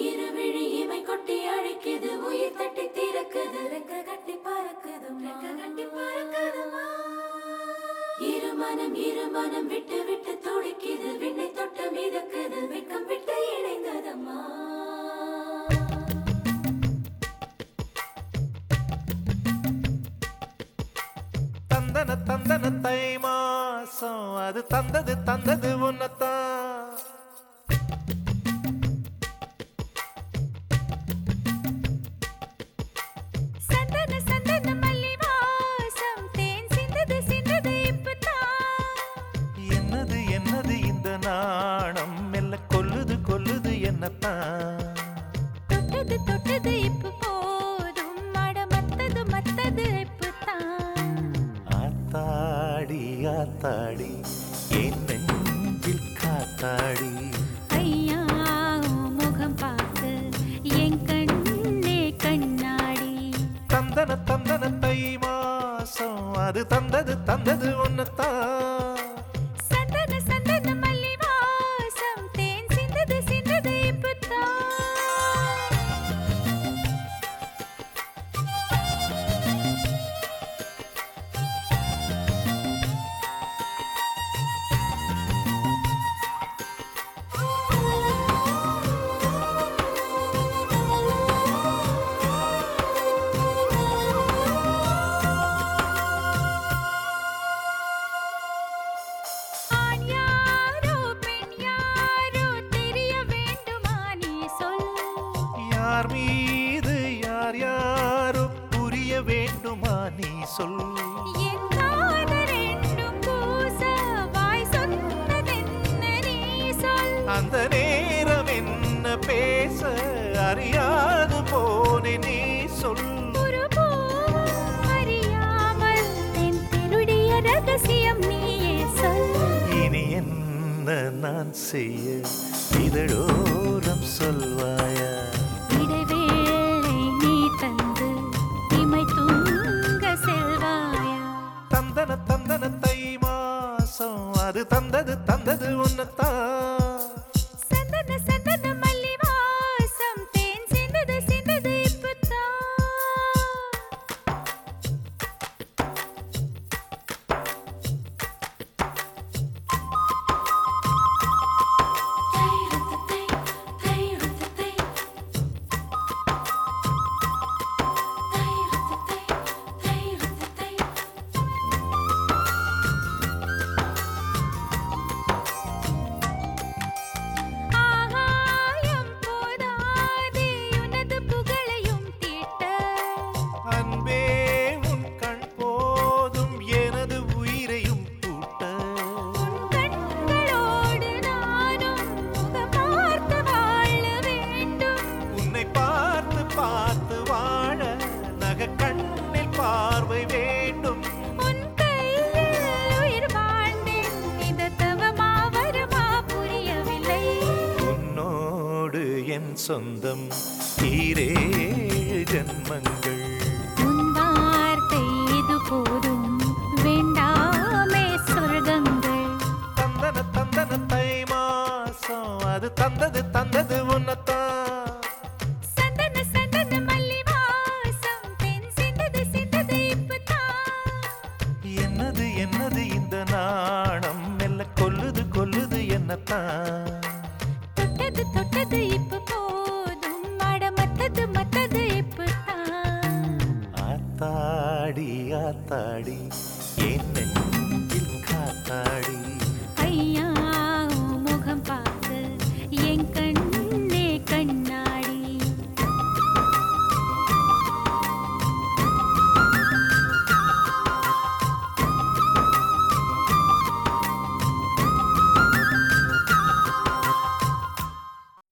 இருவிழி இமை கொட்டி அழைக்குது உயிர் தட்டி திறக்குது ரெக்க கட்டி பறக்குதுமா இருமனம் விட்டு விட்டு துடிக்குது விண்ணை தொட்டு மிதக்குது வெக்கம் விட்டு இணைந்ததம்மா தந்தன தந்தன தை மாசம் அது தந்தது உன்னத்தான் என்னது இந்த நாணம் மெல்ல கொல்லுது என்னத்தான் தொட்டது இப்ப போதும் மத்தது இப்பதான் ஆத்தாடி என் நெஞ்சில் காத்தாடி ஐயா முகம் பார்த்து என் கண்ணே கண்ணாடி தந்தன தை மாசம் அது தந்தது உன்னத்தான் யார் மீது யாரோ புரிய வேண்டுமா நீ சொல் அந்த நேரம் என்ன பேச அறியாது போனே நீ சொல் இனி என்ன நான் செய்ய இதழோரம் சொல்வாயா தந்தன தை மாசம் அது தந்தது உன்னத்தான் பார்த்து வாழ நக கண்ணில் பார்வை வேண்டும் உன் கையில் உயிர் வாழ்ந்தேன் இந்த தவமா வருமா புரியவில்லை உன்னோடு என் சொந்தம் ஈரேழு ஜன்மங்கள் உன் வார்த்தை இது போதும் வேண்டாமே சொர்க்கங்கள் தந்தன தை மாசம் அது தந்தது உன்னத்தான் என்னது இந்த நாணம் மெல்ல கொல்லுது என்னத்தான் தொட்டது இப்ப போதும் மத்தது இப்பதான் ஆத்தாடி என் நெஞ்சில் காத்தாடி